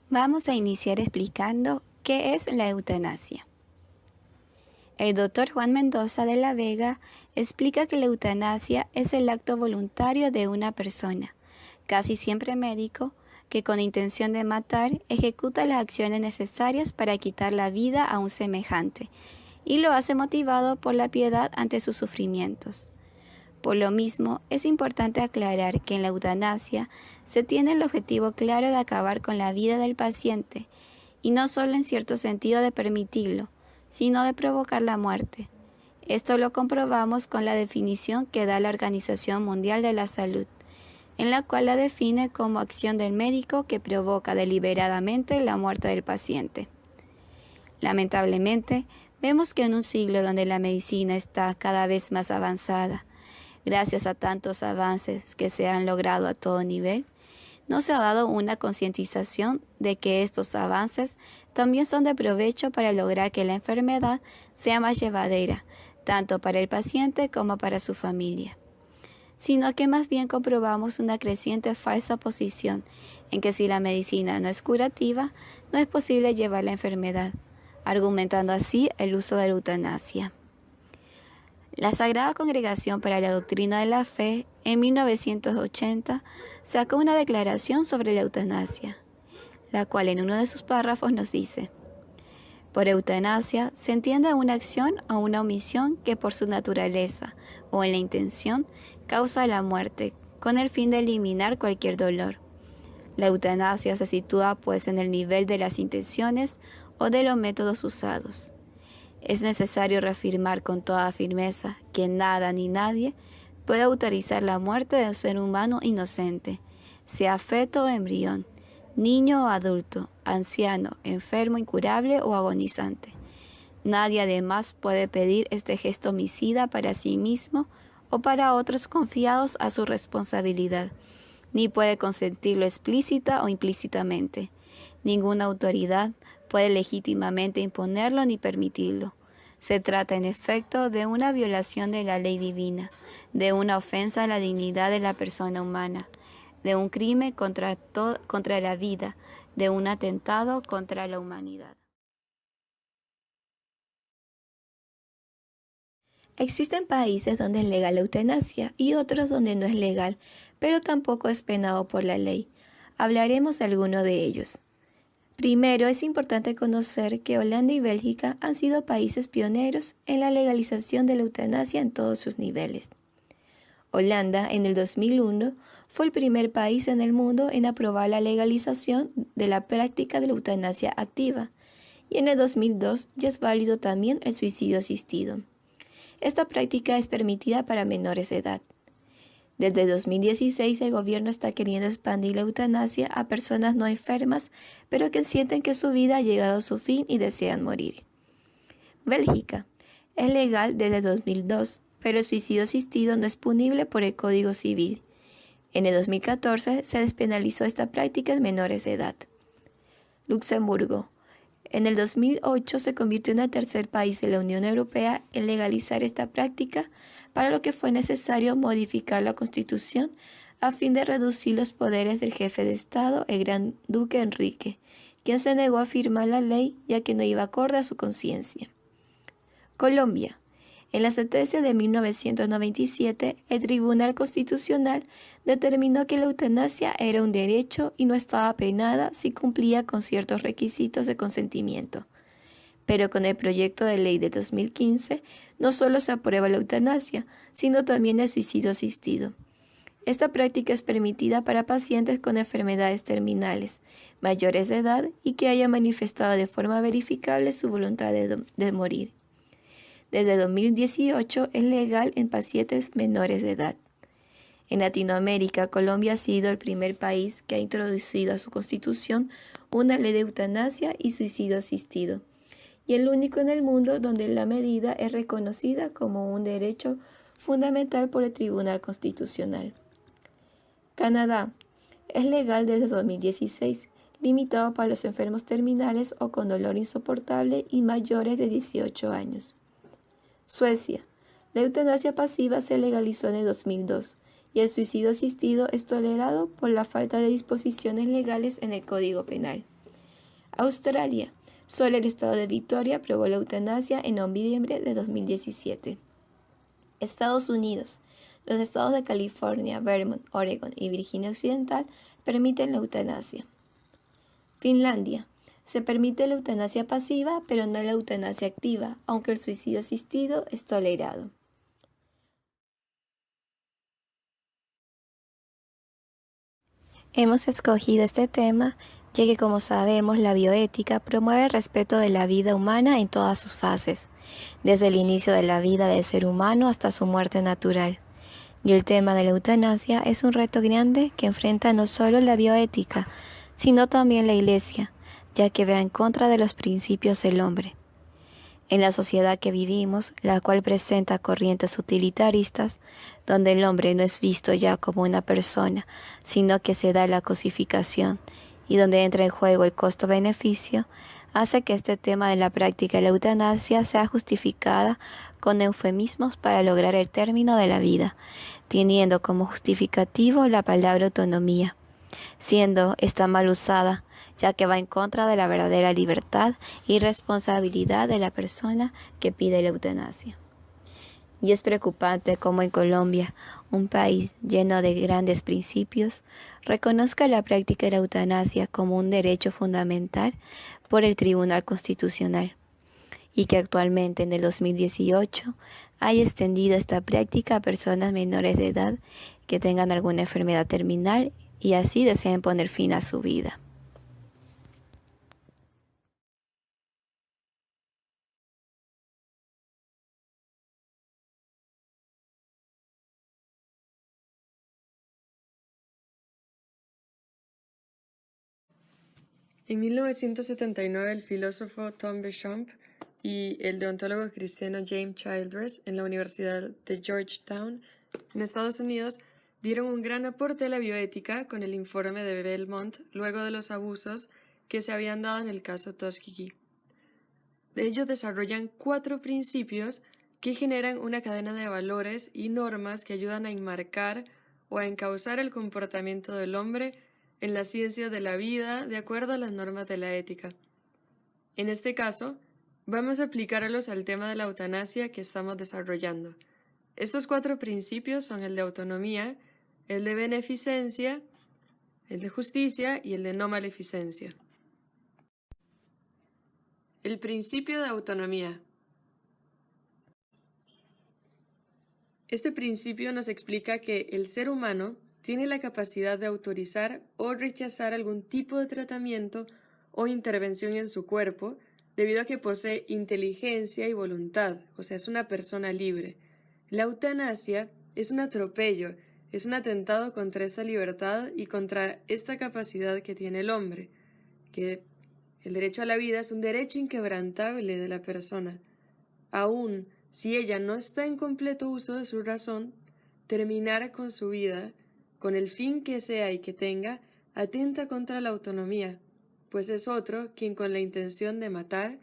Vamos a iniciar explicando qué es la eutanasia. El doctor Juan Mendoza de la Vega explica que la eutanasia es el acto voluntario de una persona, casi siempre médico, que con intención de matar ejecuta las acciones necesarias para quitar la vida a un semejante, y lo hace motivado por la piedad ante sus sufrimientos. Por lo mismo, es importante aclarar que en la eutanasia se tiene el objetivo claro de acabar con la vida del paciente, y no solo en cierto sentido de permitirlo, sino de provocar la muerte. Esto lo comprobamos con la definición que da la Organización Mundial de la Salud, en la cual la define como acción del médico que provoca deliberadamente la muerte del paciente. Lamentablemente, vemos que en un siglo donde la medicina está cada vez más avanzada, gracias a tantos avances que se han logrado a todo nivel, no se ha dado una concientización de que estos avances también son de provecho para lograr que la enfermedad sea más llevadera, tanto para el paciente como para su familia, sino que más bien comprobamos una creciente falsa posición en que si la medicina no es curativa, no es posible llevar la enfermedad, argumentando así el uso de la eutanasia. La Sagrada Congregación para la Doctrina de la Fe, en 1980, sacó una declaración sobre la eutanasia, la cual en uno de sus párrafos nos dice: por eutanasia se entiende una acción o una omisión que por su naturaleza o en la intención causa la muerte, con el fin de eliminar cualquier dolor. La eutanasia se sitúa pues en el nivel de las intenciones o de los métodos usados. Es necesario reafirmar con toda firmeza que nada ni nadie puede autorizar la muerte de un ser humano inocente, sea feto o embrión, niño o adulto, anciano, enfermo, incurable o agonizante. Nadie además puede pedir este gesto homicida para sí mismo o para otros confiados a su responsabilidad, ni puede consentirlo explícita o implícitamente. Ninguna autoridad puede legítimamente imponerlo ni permitirlo. Se trata, en efecto, de una violación de la ley divina, de una ofensa a la dignidad de la persona humana, de un crimen contra la vida, de un atentado contra la humanidad. Existen países donde es legal la eutanasia y otros donde no es legal, pero tampoco es penado por la ley. Hablaremos de alguno de ellos. Primero, es importante conocer que Holanda y Bélgica han sido países pioneros en la legalización de la eutanasia en todos sus niveles. Holanda, en el 2001, fue el primer país en el mundo en aprobar la legalización de la práctica de la eutanasia activa, y en el 2002 ya es válido también el suicidio asistido. Esta práctica es permitida para menores de edad. Desde 2016 el gobierno está queriendo expandir la eutanasia a personas no enfermas, pero que sienten que su vida ha llegado a su fin y desean morir. Bélgica. Es legal desde 2002, pero el suicidio asistido no es punible por el Código Civil. En el 2014 se despenalizó esta práctica en menores de edad. Luxemburgo. En el 2008 se convirtió en el tercer país de la Unión Europea en legalizar esta práctica, para lo que fue necesario modificar la Constitución a fin de reducir los poderes del jefe de Estado, el Gran Duque Enrique, quien se negó a firmar la ley ya que no iba acorde a su conciencia. Colombia. En la sentencia de 1997, el Tribunal Constitucional determinó que la eutanasia era un derecho y no estaba penada si cumplía con ciertos requisitos de consentimiento. Pero con el proyecto de ley de 2015, no solo se aprueba la eutanasia, sino también el suicidio asistido. Esta práctica es permitida para pacientes con enfermedades terminales, mayores de edad y que hayan manifestado de forma verificable su voluntad de morir. Desde 2018 es legal en pacientes menores de edad. En Latinoamérica, Colombia ha sido el primer país que ha introducido a su constitución una ley de eutanasia y suicidio asistido, y el único en el mundo donde la medida es reconocida como un derecho fundamental por el Tribunal Constitucional. Canadá. Es legal desde 2016, limitado para los enfermos terminales o con dolor insoportable y mayores de 18 años. Suecia. La eutanasia pasiva se legalizó en el 2002 y el suicidio asistido es tolerado por la falta de disposiciones legales en el Código Penal. Australia. Solo el estado de Victoria aprobó la eutanasia en noviembre de 2017. Estados Unidos. Los estados de California, Vermont, Oregon y Virginia Occidental permiten la eutanasia. Finlandia. Se permite la eutanasia pasiva, pero no la eutanasia activa, aunque el suicidio asistido es tolerado. Hemos escogido este tema ya que, como sabemos, la bioética promueve el respeto de la vida humana en todas sus fases, desde el inicio de la vida del ser humano hasta su muerte natural. Y el tema de la eutanasia es un reto grande que enfrenta no solo la bioética, sino también la Iglesia, ya que va en contra de los principios del hombre. En la sociedad que vivimos, la cual presenta corrientes utilitaristas, donde el hombre no es visto ya como una persona, sino que se da la cosificación, y donde entra en juego el costo-beneficio, hace que este tema de la práctica de la eutanasia sea justificada con eufemismos para lograr el término de la vida, teniendo como justificativo la palabra autonomía, siendo esta mal usada, ya que va en contra de la verdadera libertad y responsabilidad de la persona que pide la eutanasia. Y es preocupante cómo en Colombia, un país lleno de grandes principios, reconozca la práctica de la eutanasia como un derecho fundamental por el Tribunal Constitucional, y que actualmente en el 2018 haya extendido esta práctica a personas menores de edad que tengan alguna enfermedad terminal y así deseen poner fin a su vida. En 1979, el filósofo Tom Béchamp y el deontólogo cristiano James Childress en la Universidad de Georgetown, en Estados Unidos, dieron un gran aporte a la bioética con el informe de Belmont luego de los abusos que se habían dado en el caso Tuskegee. Ellos desarrollan 4 principios que generan una cadena de valores y normas que ayudan a enmarcar o a encauzar el comportamiento del hombre en la ciencia de la vida de acuerdo a las normas de la ética. En este caso, vamos a aplicarlos al tema de la eutanasia que estamos desarrollando. Estos 4 principios son el de autonomía, el de beneficencia, el de justicia y el de no maleficencia. El principio de autonomía. Este principio nos explica que el ser humano tiene la capacidad de autorizar o rechazar algún tipo de tratamiento o intervención en su cuerpo debido a que posee inteligencia y voluntad, o sea, es una persona libre. La eutanasia es un atropello, es un atentado contra esta libertad y contra esta capacidad que tiene el hombre, que el derecho a la vida es un derecho inquebrantable de la persona. Aún si ella no está en completo uso de su razón, terminar con su vida, con el fin que sea y que tenga, atenta contra la autonomía, pues es otro quien con la intención de matar,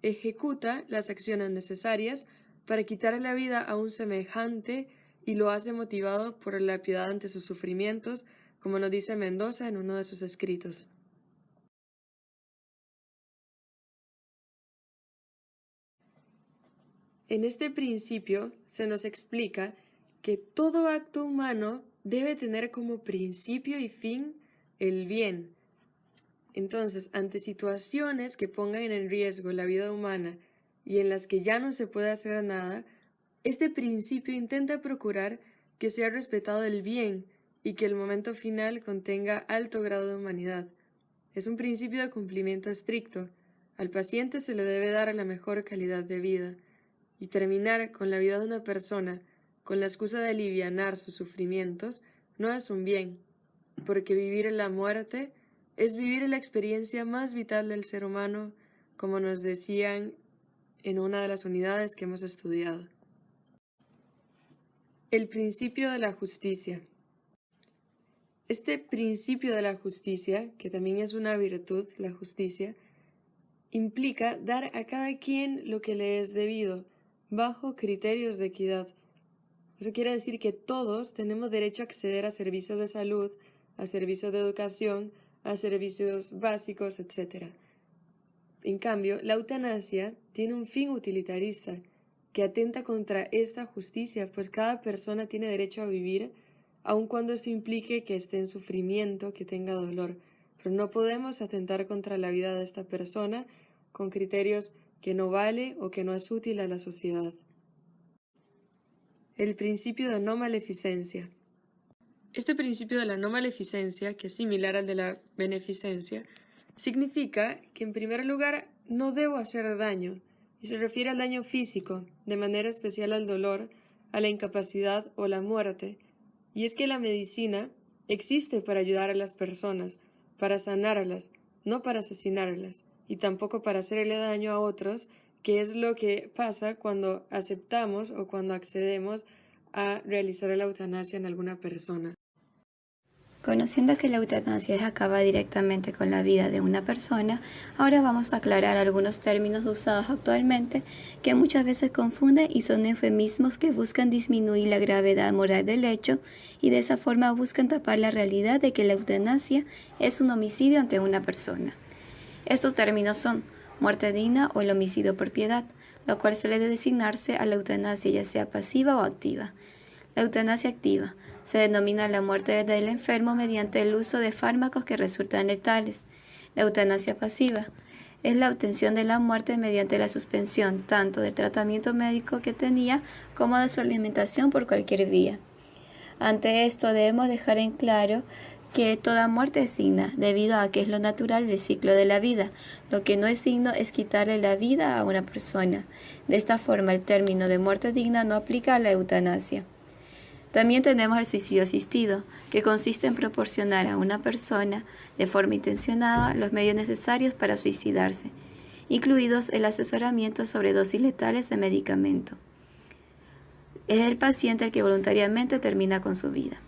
ejecuta las acciones necesarias para quitar la vida a un semejante y lo hace motivado por la piedad ante sus sufrimientos, como nos dice Mendoza en uno de sus escritos. En este principio se nos explica que todo acto humano debe tener como principio y fin el bien. Entonces, ante situaciones que pongan en riesgo la vida humana y en las que ya no se puede hacer nada, este principio intenta procurar que sea respetado el bien y que el momento final contenga alto grado de humanidad. Es un principio de cumplimiento estricto. Al paciente se le debe dar la mejor calidad de vida. Y terminar con la vida de una persona con la excusa de alivianar sus sufrimientos no es un bien, porque vivir en la muerte es vivir la experiencia más vital del ser humano, como nos decían en una de las unidades que hemos estudiado. El principio de la justicia. Este principio de la justicia, que también es una virtud, la justicia, implica dar a cada quien lo que le es debido, bajo criterios de equidad. Eso quiere decir que todos tenemos derecho a acceder a servicios de salud, a servicios de educación, a servicios básicos, etc. En cambio, la eutanasia tiene un fin utilitarista que atenta contra esta justicia, pues cada persona tiene derecho a vivir, aun cuando esto implique que esté en sufrimiento, que tenga dolor. Pero no podemos atentar contra la vida de esta persona con criterios que no vale o que no es útil a la sociedad. El principio de no maleficencia. Este principio de la no maleficencia, que es similar al de la beneficencia, significa que en primer lugar no debo hacer daño, y se refiere al daño físico, de manera especial al dolor, a la incapacidad o la muerte, y es que la medicina existe para ayudar a las personas, para sanarlas, no para asesinarlas, y tampoco para hacerle daño a otros, que es lo que pasa cuando aceptamos o cuando accedemos a realizar la eutanasia en alguna persona. Conociendo que la eutanasia es acabar directamente con la vida de una persona, ahora vamos a aclarar algunos términos usados actualmente que muchas veces confunden y son eufemismos que buscan disminuir la gravedad moral del hecho y de esa forma buscan tapar la realidad de que la eutanasia es un homicidio ante una persona. Estos términos son muerte digna o el homicidio por piedad, lo cual suele designarse a la eutanasia ya sea pasiva o activa. La eutanasia activa se denomina la muerte del enfermo mediante el uso de fármacos que resultan letales. La eutanasia pasiva es la obtención de la muerte mediante la suspensión tanto del tratamiento médico que tenía como de su alimentación por cualquier vía. Ante esto debemos dejar en claro que toda muerte es digna, debido a que es lo natural del ciclo de la vida. Lo que no es digno es quitarle la vida a una persona. De esta forma, el término de muerte digna no aplica a la eutanasia. También tenemos el suicidio asistido, que consiste en proporcionar a una persona, de forma intencionada, los medios necesarios para suicidarse, incluidos el asesoramiento sobre dosis letales de medicamento. Es el paciente el que voluntariamente termina con su vida.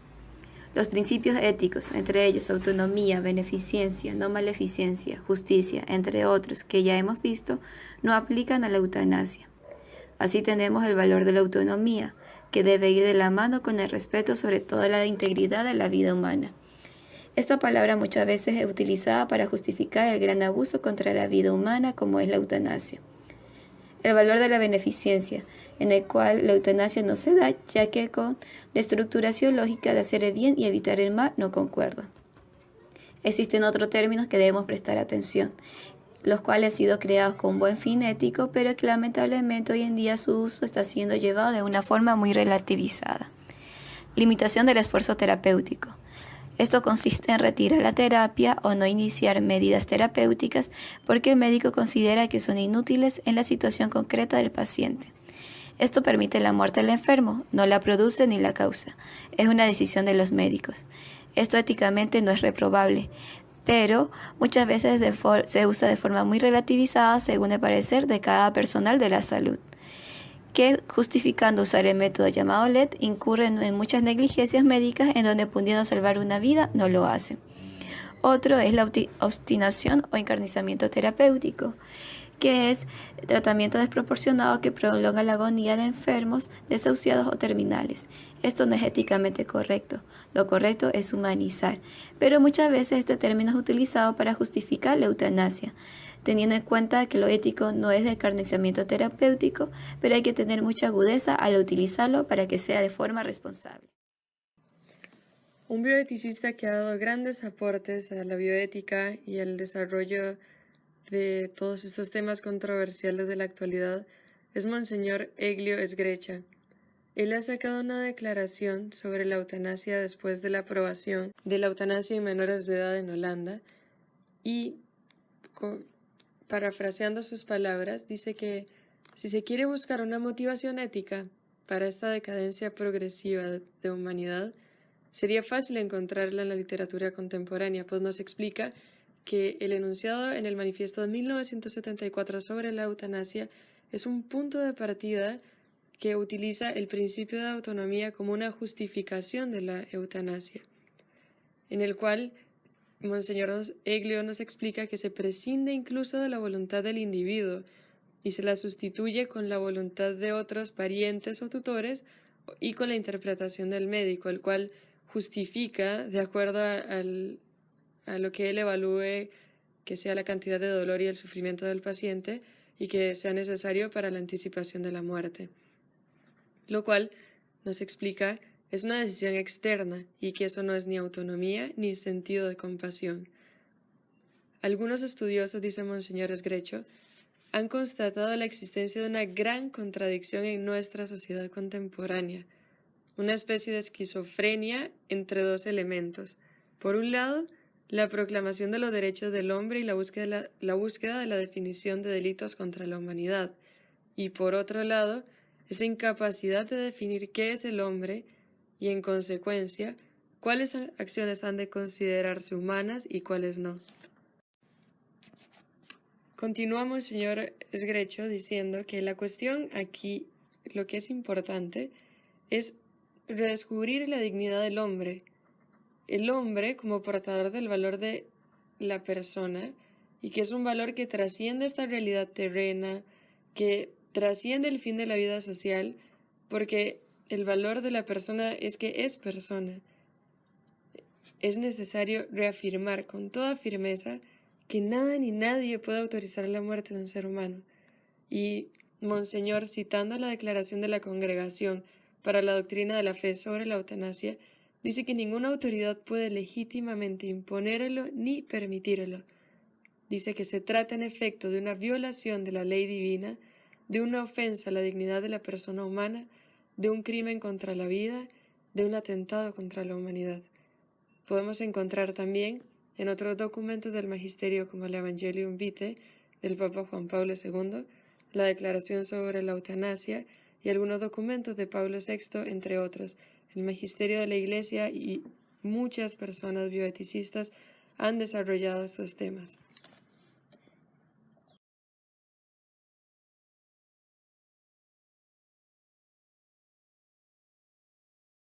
Los principios éticos, entre ellos autonomía, beneficencia, no maleficencia, justicia, entre otros que ya hemos visto, no aplican a la eutanasia. Así tenemos el valor de la autonomía, que debe ir de la mano con el respeto sobre toda la integridad de la vida humana. Esta palabra muchas veces es utilizada para justificar el gran abuso contra la vida humana como es la eutanasia. El valor de la beneficencia, en el cual la eutanasia no se da, ya que con la estructuración lógica de hacer el bien y evitar el mal no concuerda. Existen otros términos que debemos prestar atención, los cuales han sido creados con buen fin ético, pero que lamentablemente hoy en día su uso está siendo llevado de una forma muy relativizada. Limitación del esfuerzo terapéutico. Esto consiste en retirar la terapia o no iniciar medidas terapéuticas porque el médico considera que son inútiles en la situación concreta del paciente. Esto permite la muerte del enfermo, no la produce ni la causa. Es una decisión de los médicos. Esto éticamente no es reprobable, pero muchas veces se usa de forma muy relativizada según el parecer de cada personal de la salud, que justificando usar el método llamado LED incurren en muchas negligencias médicas en donde pudiendo salvar una vida no lo hacen. Otro es la obstinación o encarnizamiento terapéutico, que es tratamiento desproporcionado que prolonga la agonía de enfermos, desahuciados o terminales. Esto no es éticamente correcto. Lo correcto es humanizar, pero muchas veces este término es utilizado para justificar la eutanasia, teniendo en cuenta que lo ético no es el encarnizamiento terapéutico, pero hay que tener mucha agudeza al utilizarlo para que sea de forma responsable. Un bioeticista que ha dado grandes aportes a la bioética y al desarrollo de todos estos temas controversiales de la actualidad es Monseñor Elio Esgrecha. Él ha sacado una declaración sobre la eutanasia después de la aprobación de la eutanasia en menores de edad en Holanda y, parafraseando sus palabras, dice que si se quiere buscar una motivación ética para esta decadencia progresiva de humanidad, sería fácil encontrarla en la literatura contemporánea, pues nos explica que el enunciado en el manifiesto de 1974 sobre la eutanasia es un punto de partida que utiliza el principio de autonomía como una justificación de la eutanasia, en el cual Monseñor Elio nos explica que se prescinde incluso de la voluntad del individuo y se la sustituye con la voluntad de otros parientes o tutores y con la interpretación del médico, el cual justifica de acuerdo a lo que él evalúe que sea la cantidad de dolor y el sufrimiento del paciente y que sea necesario para la anticipación de la muerte. Lo cual nos explica es una decisión externa y que eso no es ni autonomía ni sentido de compasión. Algunos estudiosos, dice Monseñor Sgreccio, han constatado la existencia de una gran contradicción en nuestra sociedad contemporánea, una especie de esquizofrenia entre dos elementos. Por un lado, la proclamación de los derechos del hombre y la búsqueda de la definición de delitos contra la humanidad, y por otro lado, esta incapacidad de definir qué es el hombre y, en consecuencia, cuáles acciones han de considerarse humanas y cuáles no. Continuamos, señor Sgreccio, diciendo que la cuestión aquí, lo que es importante, es redescubrir la dignidad del hombre. El hombre como portador del valor de la persona y que es un valor que trasciende esta realidad terrena, que trasciende el fin de la vida social, porque el valor de la persona es que es persona. Es necesario reafirmar con toda firmeza que nada ni nadie puede autorizar la muerte de un ser humano. Y Monseñor, citando la declaración de la Congregación para la Doctrina de la Fe sobre la eutanasia, dice que ninguna autoridad puede legítimamente imponérelo ni permitirlo. Dice que se trata en efecto de una violación de la ley divina, de una ofensa a la dignidad de la persona humana, de un crimen contra la vida, de un atentado contra la humanidad. Podemos encontrar también en otros documentos del Magisterio como el Evangelium Vitae del Papa Juan Pablo II, la Declaración sobre la Eutanasia y algunos documentos de Pablo VI, entre otros. El Magisterio de la Iglesia y muchas personas bioeticistas han desarrollado estos temas.